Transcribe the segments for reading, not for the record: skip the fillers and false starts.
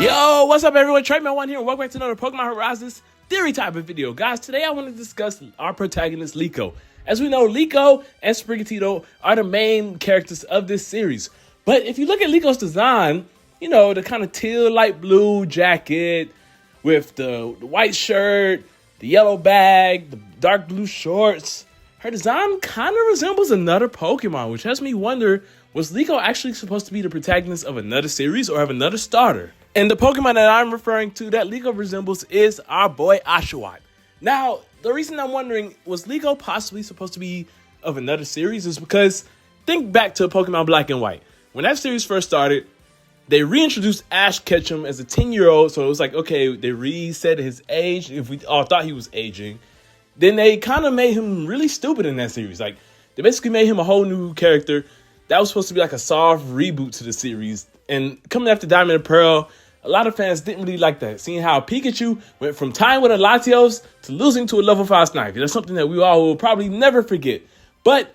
Yo, what's up everyone? TradeMan1 here and welcome back to another Pokemon Horizons theory type of video. Guys, today I want to discuss our protagonist Liko. As we know, Liko and Sprigatito are the main characters of this series. But if you look at Liko's design, you know, the kind of teal light blue jacket with the white shirt, the yellow bag, the dark blue shorts, her design kind of resembles another Pokemon, which has me wonder, was Liko actually supposed to be the protagonist of another series or have another starter? And the Pokemon that I'm referring to that Liko resembles is our boy Oshawott. Now, the reason I'm wondering, was Liko possibly supposed to be of another series is because think back to Pokemon Black and White. When that series first started, they reintroduced Ash Ketchum as a 10-year-old. So it was like, okay, they reset his age if we all thought he was aging. Then they kind of made him really stupid in that series. Like, they basically made him a whole new character. That was supposed to be like a soft reboot to the series. And coming after Diamond and Pearl, a lot of fans didn't really like that. Seeing how Pikachu went from tying with a Latios to losing to a level 5 Snipe. That's something that we all will probably never forget. But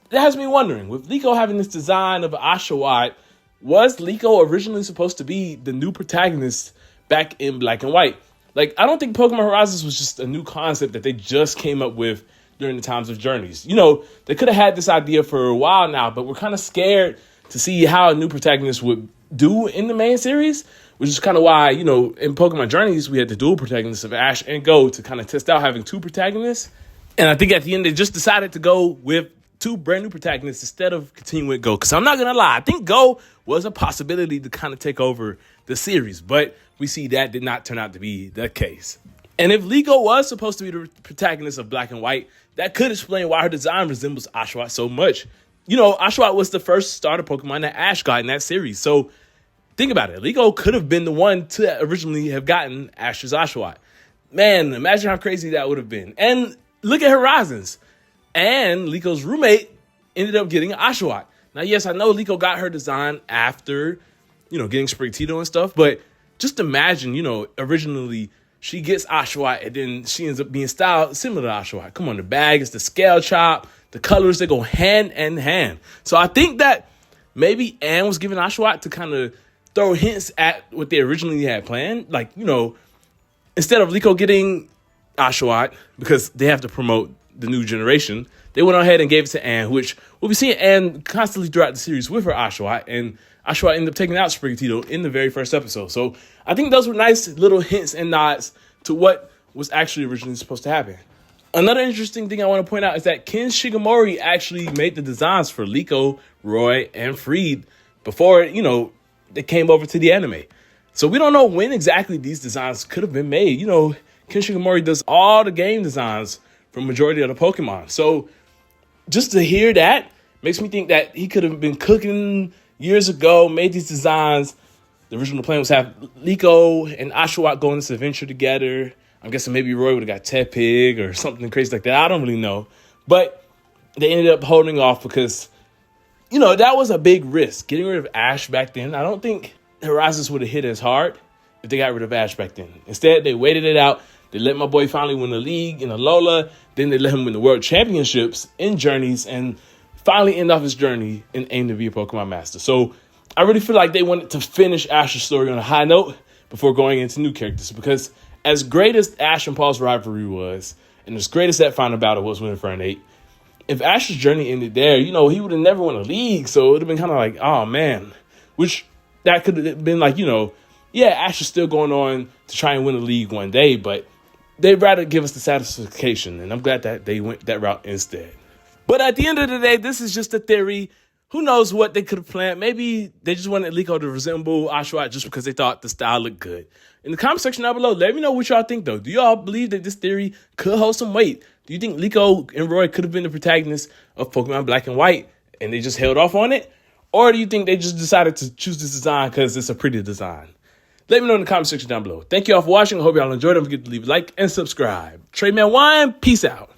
that has me wondering, with Liko having this design of Oshawott, was Liko originally supposed to be the new protagonist back in Black and White? Like, I don't think Pokemon Horizons was just a new concept that they just came up with during the times of Journeys. You know, they could have had this idea for a while now, but we're kind of scared to see how a new protagonist would do in the main series, which is kind of why, you know, in Pokemon Journeys, we had the dual protagonists of Ash and Go to kind of test out having two protagonists. And I think at the end, they just decided to go with two brand new protagonists instead of continuing with Go. Because I'm not going to lie, I think Go was a possibility to kind of take over the series. But we see that did not turn out to be the case. And if Liko was supposed to be the protagonist of Black and White, that could explain why her design resembles Oshawott so much. You know, Oshawott was the first starter Pokemon that Ash got in that series. So think about it. Liko could have been the one to originally have gotten Ash's Oshawott. Man, imagine how crazy that would have been. And look at Horizons. And Liko's roommate ended up getting Oshawott. Now, yes, I know Liko got her design after, you know, getting Sprigatito and stuff. But just imagine, you know, originally she gets Oshawott and then she ends up being styled similar to Oshawott. Come on, the bag is the scale chop. The colors, they go hand in hand. So I think that maybe Anne was giving Oshawott to kind of throw hints at what they originally had planned. Like, you know, instead of Liko getting Oshawott, because they have to promote the new generation, they went ahead and gave it to Anne, which we'll be seeing Anne constantly throughout the series with her Oshawott. And Oshawott ended up taking out Sprigatito in the very first episode. So I think those were nice little hints and nods to what was actually originally supposed to happen. Another interesting thing I want to point out is that Ken Shigemori actually made the designs for Liko, Roy, and Freed before, you know, they came over to the anime. So we don't know when exactly these designs could have been made. You know, Ken Shigemori does all the game designs for majority of the Pokemon. So just to hear that makes me think that he could have been cooking years ago, made these designs. The original plan was to have Liko and Oshawott go on this adventure together. I'm guessing maybe Roy would have got Tepig or something crazy like that. I don't really know. But they ended up holding off because, you know, that was a big risk. Getting rid of Ash back then, I don't think Horizons would have hit as hard if they got rid of Ash back then. Instead, they waited it out. They let my boy finally win the league in Alola. Then they let him win the World Championships in Journeys and finally end off his journey and aim to be a Pokemon Master. So I really feel like they wanted to finish Ash's story on a high note before going into new characters, because as great as Ash and Paul's rivalry was, and as great as that final battle was with Infernape, if Ash's journey ended there, you know, he would have never won a league. So it would have been kind of like, oh, man. Which that could have been like, you know, yeah, Ash is still going on to try and win a league one day, but they'd rather give us the satisfaction. And I'm glad that they went that route instead. But at the end of the day, this is just a theory. Who knows what they could have planned? Maybe they just wanted Liko to resemble Oshawott just because they thought the style looked good. In the comment section down below, let me know what y'all think, though. Do y'all believe that this theory could hold some weight? Do you think Liko and Roy could have been the protagonists of Pokemon Black and White and they just held off on it? Or do you think they just decided to choose this design because it's a pretty design? Let me know in the comment section down below. Thank you all for watching. I hope y'all enjoyed. Don't forget to leave a like and subscribe. TradeMan1, peace out.